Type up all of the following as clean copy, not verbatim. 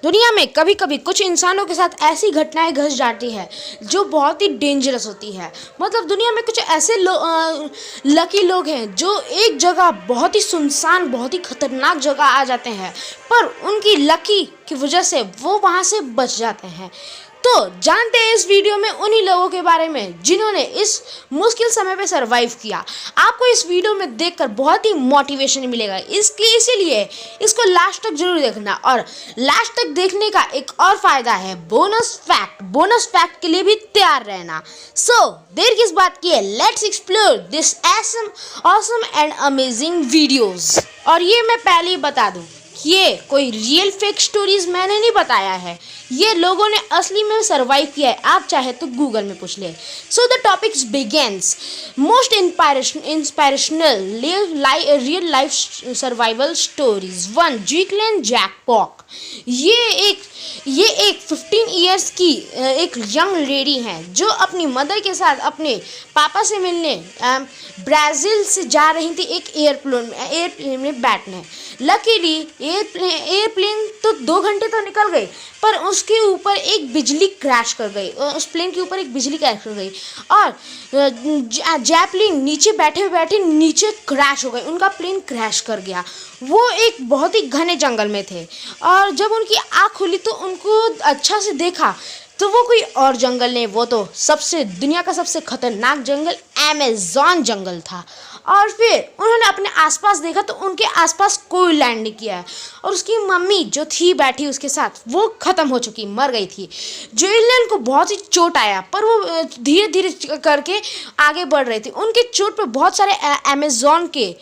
दुनिया में कभी कभी कुछ इंसानों के साथ ऐसी घटनाएं घट जाती है जो बहुत ही डेंजरस होती है। मतलब दुनिया में कुछ ऐसे लकी लोग हैं जो एक जगह बहुत ही सुनसान, बहुत ही खतरनाक जगह आ जाते हैं, पर उनकी लकी की वजह से वो वहाँ से बच जाते हैं। तो जानते हैं इस वीडियो में उन्हीं लोगों के बारे में जिन्होंने इस मुश्किल समय पे सरवाइव किया। आपको इस वीडियो में देखकर बहुत ही मोटिवेशन मिलेगा, इसीलिए इसको लास्ट तक जरूर देखना। और लास्ट तक देखने का एक और फायदा है बोनस फैक्ट के लिए भी तैयार रहना। सो देर किस बात की है, let's explore this awesome and amazing videos. और ये मैं पहले ही बता दूं, ये कोई रियल फेक स्टोरीज मैंने नहीं बताया है, ये लोगों ने असली में सरवाइव किया है। आप चाहे तो गूगल में पूछ ले। So the topics begins most inspirational real life survival stories. 1 जीक्लिन जैक पॉक। ये एक 15 इयर्स की एक यंग लेडी हैं जो अपनी मदर के साथ अपने पापा से मिलने ब्राज़ील से जा रही थी एक एयरप्लेन में बैठने। लकीली एयरप्लेन तो 2 घंटे तो निकल गई, पर उसके ऊपर एक बिजली क्रैश कर गई। उस प्लेन के ऊपर एक बिजली क्रैश कर गई और जैपलिन नीचे बैठे नीचे क्रैश हो गई। उनका प्लेन क्रैश कर गया। वो एक बहुत ही घने जंगल में थे और जब उनकी आँख खुली तो उनको अच्छा से देखा तो वो कोई और जंगल नहीं, वो तो दुनिया का सबसे खतरनाक जंगल अमेज़न जंगल था। और फिर उन्होंने अपने आसपास देखा तो उनके आसपास कोई लैंड नहीं किया है और उसकी मम्मी जो थी बैठी उसके साथ, वो ख़त्म हो चुकी, मर गई थी। जेलियन को बहुत ही चोट आया पर वो धीरे धीरे करके आगे बढ़ रहे थे। उनके चोट पर बहुत सारे अमेज़न के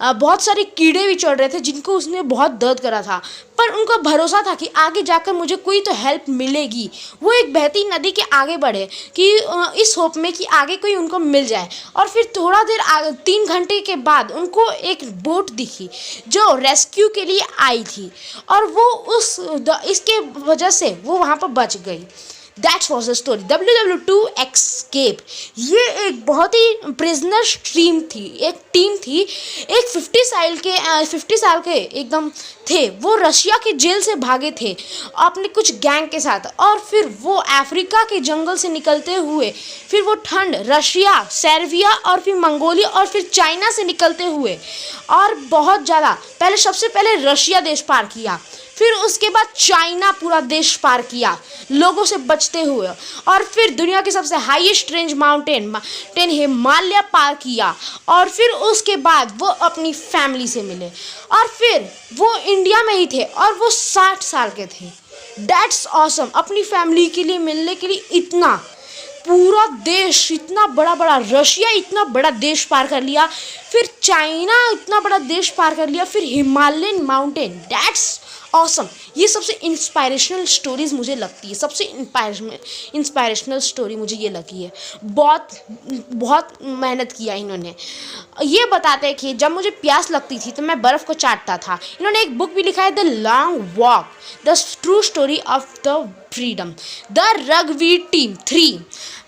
बहुत सारे कीड़े भी चढ़ रहे थे जिनको उसने बहुत दर्द करा था, पर उनको भरोसा था कि आगे जाकर मुझे कोई तो हेल्प मिलेगी। वो एक बहती नदी के आगे बढ़े कि इस होप में कि आगे कोई उनको मिल जाए। और फिर थोड़ा देर 3 घंटे के बाद उनको एक बोट दिखी जो रेस्क्यू के लिए आई थी और वो इसके वजह से वो वहाँ पर बच गई। That was the story. WW2 Escape। ये एक बहुत ही प्रिजनर एक टीम थी। एक 50 साल के एकदम थे, वो रशिया के जेल से भागे थे अपने कुछ गैंग के साथ। और फिर वो अफ्रीका के जंगल से निकलते हुए फिर वो ठंड रशिया, सर्बिया और फिर मंगोलिया और फिर चाइना से निकलते हुए और बहुत ज़्यादा सबसे पहले रशिया देश पार किया, फिर उसके बाद चाइना पूरा देश पार किया लोगों से बचते हुए, और फिर दुनिया के सबसे हाईएस्ट रेंज माउंटेन हिमालय पार किया। और फिर उसके बाद वो अपनी फैमिली से मिले और फिर वो इंडिया में ही थे और वो 60 साल के थे। That's awesome. अपनी फैमिली के लिए मिलने के लिए इतना पूरा देश, इतना बड़ा रशिया इतना बड़ा देश पार कर लिया, फिर चाइना इतना बड़ा देश पार कर लिया, फिर हिमालयन माउंटेन। That's awesome. ये सबसे इंस्पायरेशनल स्टोरीज मुझे लगती है, सबसे इंस्पायरेशनल स्टोरी मुझे ये लगी है। बहुत मेहनत किया इन्होंने। ये बताते हैं कि जब मुझे प्यास लगती थी तो मैं बर्फ़ को चाटता था। इन्होंने एक बुक भी लिखा है, the long walk, the true story of the freedom. The rugby team 3।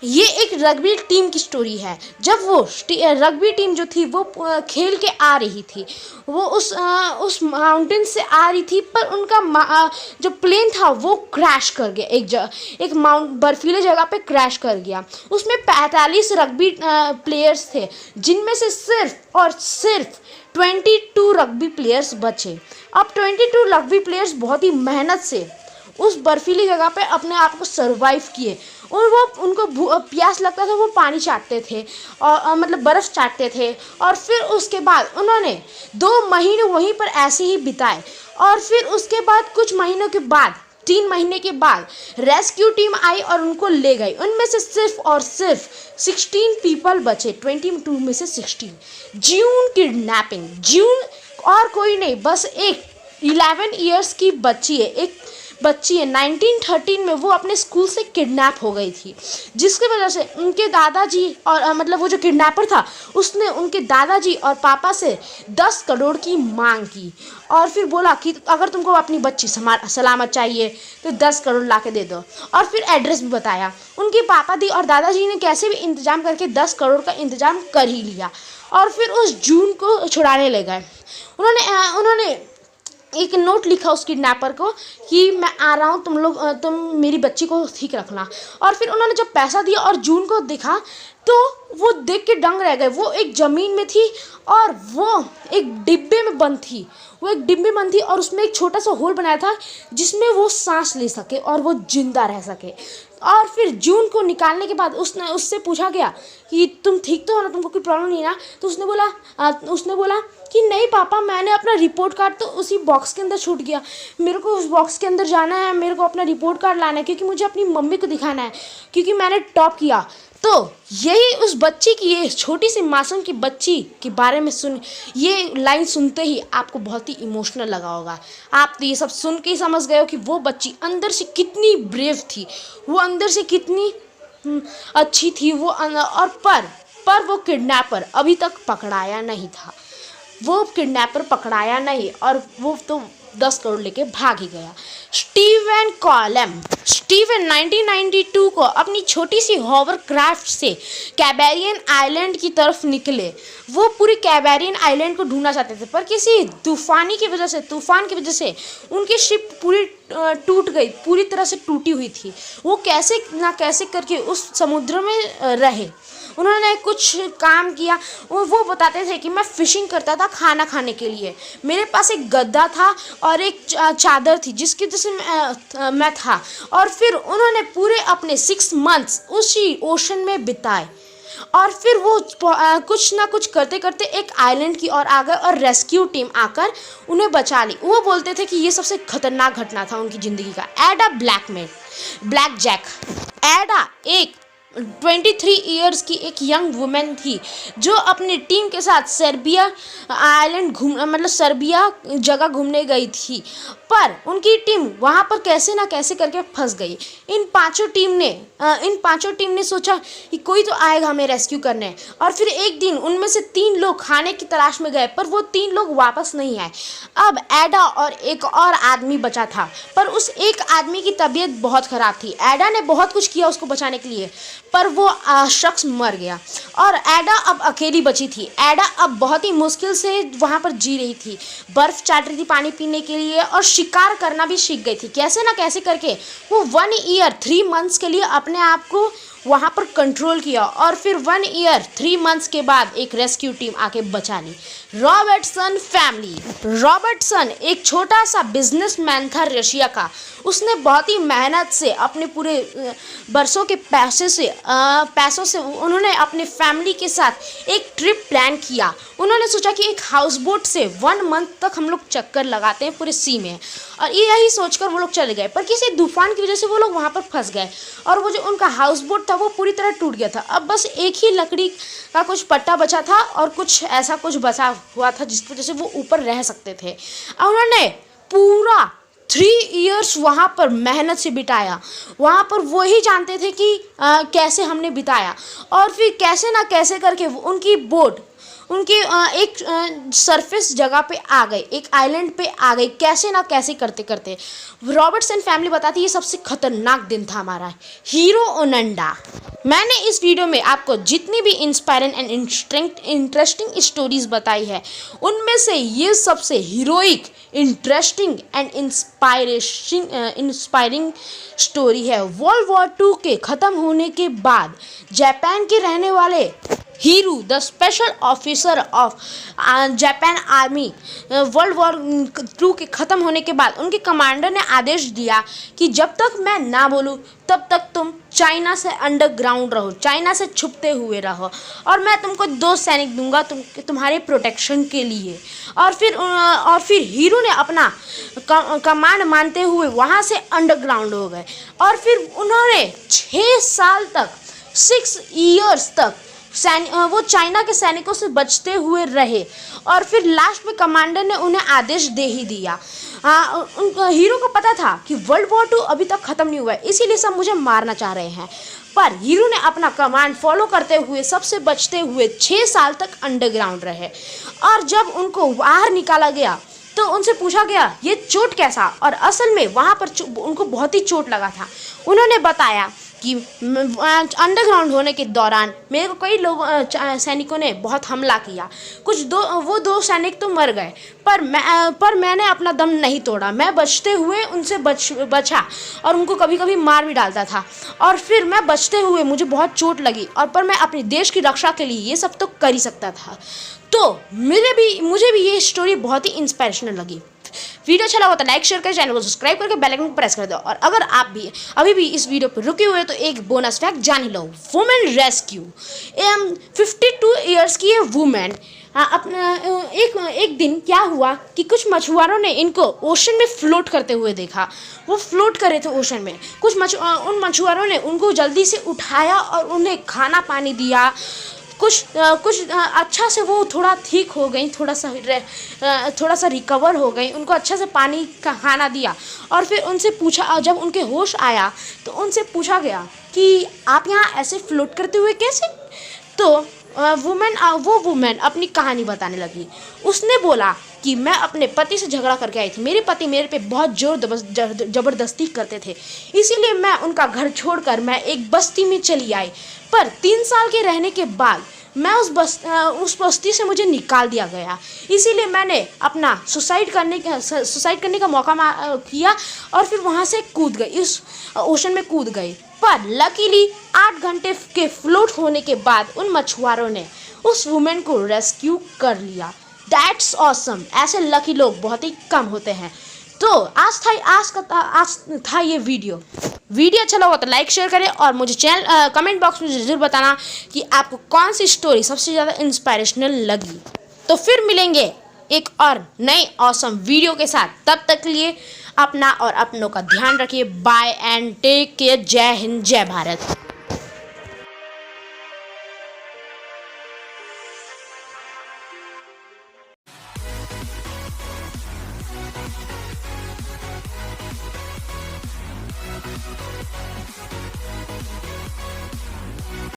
ये एक रग्बी टीम की स्टोरी है। जब वो रग्बी टीम जो थी वो खेल के आ रही थी, वो उस माउंटेन से आ रही थी, पर उनका जो प्लेन था वो क्रैश कर गया। एक बर्फीले जगह पे क्रैश कर गया। उसमें 45 रग्बी प्लेयर्स थे जिनमें से सिर्फ और सिर्फ 22 रग्बी प्लेयर्स बचे। अब 22 रग्बी प्लेयर्स बहुत ही मेहनत से उस बर्फीली जगह पे अपने आप को सरवाइव किए। और उनको प्यास लगता था, वो पानी चाटते थे और मतलब बर्फ़ चाटते थे। और फिर उसके बाद उन्होंने 2 महीने वहीं पर ऐसे ही बिताए। और फिर उसके बाद कुछ महीनों के बाद 3 महीने के बाद रेस्क्यू टीम आई और उनको ले गई। उनमें से सिर्फ और सिर्फ 16 पीपल बचे, 22 में से 16। जून किडनैपिंग। जून और कोई नहीं, बस एक 11 इयर्स की बच्ची है। 1913 में वो अपने स्कूल से किडनैप हो गई थी, जिसकी वजह से उनके दादाजी और मतलब वो जो किडनैपर था उसने उनके दादाजी और पापा से 10 करोड़ की मांग की और फिर बोला कि अगर तुमको अपनी बच्ची सलामत चाहिए तो 10 करोड़ ला के दे दो। और फिर एड्रेस भी बताया। उनके पापा दी और दादाजी ने कैसे भी इंतज़ाम करके 10 करोड़ का इंतज़ाम कर ही लिया और फिर उस जून को छुड़ाने ले गए। उन्होंने एक नोट लिखा उस किडनैपर को कि मैं आ रहा हूँ, तुम मेरी बच्ची को ठीक रखना। और फिर उन्होंने जब पैसा दिया और जून को देखा तो वो देख के दंग रह गए। वो एक ज़मीन में थी और वो एक डिब्बे में बंद थी। और उसमें एक छोटा सा होल बनाया था जिसमें वो सांस ले सके और वो जिंदा रह सके। और फिर जून को निकालने के बाद उससे पूछा गया कि तुम ठीक तो हो ना, तुमको कोई प्रॉब्लम नहीं ना। तो उसने बोला कि नहीं पापा, मैंने अपना रिपोर्ट कार्ड तो उसी बॉक्स के अंदर छूट गया, मेरे को उस बॉक्स के अंदर जाना है, मेरे को अपना रिपोर्ट कार्ड लाना है क्योंकि मुझे अपनी मम्मी को दिखाना है क्योंकि मैंने टॉप किया। तो यही उस बच्ची की, ये छोटी सी मासूम की बच्ची के बारे में ये लाइन सुनते ही आपको बहुत ही इमोशनल लगा होगा। आप तो ये सब सुन के ही समझ गए हो कि वो बच्ची अंदर से कितनी ब्रेव थी, वो अंदर से कितनी अच्छी थी वो। और पर वो किडनैपर अभी तक पकड़ाया नहीं था। और वो तो 10 करोड़ लेके भाग ही गया। स्टीवन कॉलम 1992 को अपनी छोटी सी हॉवरक्राफ्ट से कैबेरियन आइलैंड की तरफ निकले। वो पूरी कैबेरियन आइलैंड को ढूंढना चाहते थे, पर किसी तूफान की वजह से उनकी शिप पूरी टूट गई, पूरी तरह से टूटी हुई थी। वो कैसे ना कैसे करके उस समुद्र में रहे। उन्होंने कुछ काम किया। वो बताते थे कि मैं फ़िशिंग करता था खाना खाने के लिए, मेरे पास एक गद्दा था और एक चादर थी जिसकी वजह से मैं था। और फिर उन्होंने पूरे अपने 6 मंथ्स उसी ओशन में बिताए। और फिर वो कुछ ना कुछ करते करते एक आइलैंड की ओर आ गए और रेस्क्यू टीम आकर उन्हें बचा ली। वो बोलते थे कि ये सबसे खतरनाक घटना था उनकी ज़िंदगी का। एडा ब्लैक जैक। एडा एक 23 इयर्स की एक यंग वुमेन थी जो अपनी टीम के साथ सर्बिया जगह घूमने गई थी, पर उनकी टीम वहाँ पर कैसे ना कैसे करके फंस गई। इन पांचों टीम ने सोचा कि कोई तो आएगा हमें रेस्क्यू करने। और फिर एक दिन उनमें से 3 लोग खाने की तलाश में गए, पर वो 3 लोग वापस नहीं आए। अब एडा और एक और आदमी बचा था, पर उस एक आदमी की तबीयत बहुत ख़राब थी। एडा ने बहुत कुछ किया उसको बचाने के लिए, पर वो शख्स मर गया और एडा अब अकेली बची थी। एडा अब बहुत ही मुश्किल से वहाँ पर जी रही थी, बर्फ़ चाट रही थी पानी पीने के लिए और शिकार करना भी सीख गई थी। कैसे ना कैसे करके वो 1 ईयर 3 मंथ्स के लिए अपने आप को वहाँ पर कंट्रोल किया। और फिर 1 ईयर 3 मंथ्स के बाद एक रेस्क्यू टीम आके बचा ली। Robertson family. रॉबर्टसन एक छोटा सा बिजनेसमैन था रशिया का। उसने बहुत ही मेहनत से अपने पूरे बरसों के पैसों से उन्होंने अपने फैमिली के साथ एक ट्रिप प्लान किया। उन्होंने सोचा कि एक हाउस बोट से 1 मंथ तक हम लोग चक्कर लगाते हैं पूरे सी में, और यही सोचकर वो लोग चले गए। पर किसी तूफान की वजह से वो लोग वहाँ पर फंस गए और वो जो उनका हाउस बोट था वो पूरी तरह टूट गया था। अब बस एक ही लकड़ी का कुछ पट्टा बचा था और कुछ ऐसा कुछ बचा हुआ था जिसकी वजह से वो ऊपर रह सकते थे। और उन्होंने पूरा 3 इयर्स वहाँ पर मेहनत से बिताया। वहाँ पर वो ही जानते थे कि कैसे हमने बिताया। और फिर कैसे ना कैसे करके उनकी बोट एक सरफेस जगह पे आ गई, एक आइलैंड पे आ गई। कैसे ना कैसे करते करते रॉबर्टसन फैमिली बताती है ये सबसे खतरनाक दिन था हमारा। हीरो ओनंडा। मैंने इस वीडियो में आपको जितनी भी इंस्पायरिंग एंड इंटरेस्टिंग स्टोरीज बताई है, उनमें से ये सबसे heroic, interesting and inspiring story है। वर्ल्ड वॉर 2 के ख़त्म होने के बाद जापान के रहने वाले Hiroo, the special officer of Japan army, world war 2 के ख़त्म होने के बाद उनके कमांडर ने आदेश दिया कि जब तक मैं ना बोलूँ तब तक तुम चाइना से अंडरग्राउंड रहो, चाइना से छुपते हुए रहो, और मैं तुमको 2 सैनिक दूंगा तुम्हारे प्रोटेक्शन के लिए। और फिर हीरो ने अपना कमांड मानते हुए वहाँ से अंडरग्राउंड हो गए। और फिर उन्होंने 6 साल तक, 6 इयर्स तक वो चाइना के सैनिकों से बचते हुए रहे। और फिर लास्ट में कमांडर ने उन्हें आदेश दे ही दिया। हीरो को पता था कि वर्ल्ड वॉर 2 अभी तक ख़त्म नहीं हुआ है, इसीलिए सब मुझे मारना चाह रहे हैं। पर हीरो ने अपना कमांड फॉलो करते हुए सबसे बचते हुए 6 साल तक अंडरग्राउंड रहे। और जब उनको बाहर निकाला गया तो उनसे पूछा गया ये चोट कैसा, और असल में वहाँ पर उनको बहुत ही चोट लगा था। उन्होंने बताया कि अंडरग्राउंड होने के दौरान मेरे को कई लोगों सैनिकों ने बहुत हमला किया। वो दो सैनिक तो मर गए, पर मैंने अपना दम नहीं तोड़ा। मैं बचते हुए उनसे बचा और उनको कभी कभी मार भी डालता था। और फिर मैं बचते हुए मुझे बहुत चोट लगी, और पर मैं अपने देश की रक्षा के लिए ये सब तो कर ही सकता था। तो मुझे भी ये स्टोरी बहुत ही इंस्पिरेशनल लगी। वीडियो अच्छा लगा तो लाइक शेयर करें, चैनल को सब्सक्राइब करके बेल आइकन को प्रेस कर दो। और अगर आप भी अभी भी इस वीडियो पर रुके हुए हैं तो एक बोनस फैक्ट जान ही लो। वुमेन रेस्क्यू 52 ईयर्स की ये वुमेन अपना एक दिन क्या हुआ कि कुछ मछुआरों ने इनको ओशन में फ्लोट करते हुए देखा। वो फ्लोट कर रहे थे ओशन में। उन मछुआरों ने उनको जल्दी से उठाया और उन्हें खाना पानी दिया। कुछ अच्छा से वो थोड़ा ठीक हो गई, थोड़ा सा रिकवर हो गई। उनको अच्छा से पानी का खाना दिया और फिर उनसे पूछा, जब उनके होश आया तो उनसे पूछा गया कि आप यहाँ ऐसे फ्लोट करते हुए कैसे। तो वो वुमेन अपनी कहानी बताने लगी। उसने बोला कि मैं अपने पति से झगड़ा करके आई थी। मेरे पति मेरे पे बहुत ज़बरदस्ती करते थे, इसीलिए मैं उनका घर छोड़कर मैं एक बस्ती में चली आई। पर 3 साल के रहने के बाद मैं उस बस्ती से मुझे निकाल दिया गया। इसीलिए मैंने अपना सुसाइड करने का मौका किया और फिर वहाँ से कूद गई, इस ओशन में कूद गई। पर लकीली 8 घंटे के फ्लोट होने के बाद उन मछुआरों ने उस वुमेन को रेस्क्यू कर लिया। That's awesome. ऐसे लकी लोग बहुत ही कम होते हैं। तो आज था ये वीडियो अच्छा लगा तो लाइक शेयर करें और मुझे कमेंट बॉक्स में ज़रूर बताना कि आपको कौन सी स्टोरी सबसे ज़्यादा इंस्पिरेशनल लगी। तो फिर मिलेंगे एक और नई ऑसम वीडियो के साथ। तब तक के लिए अपना और अपनों का ध्यान रखिए। Bye and take care. जय हिंद, जय भारत।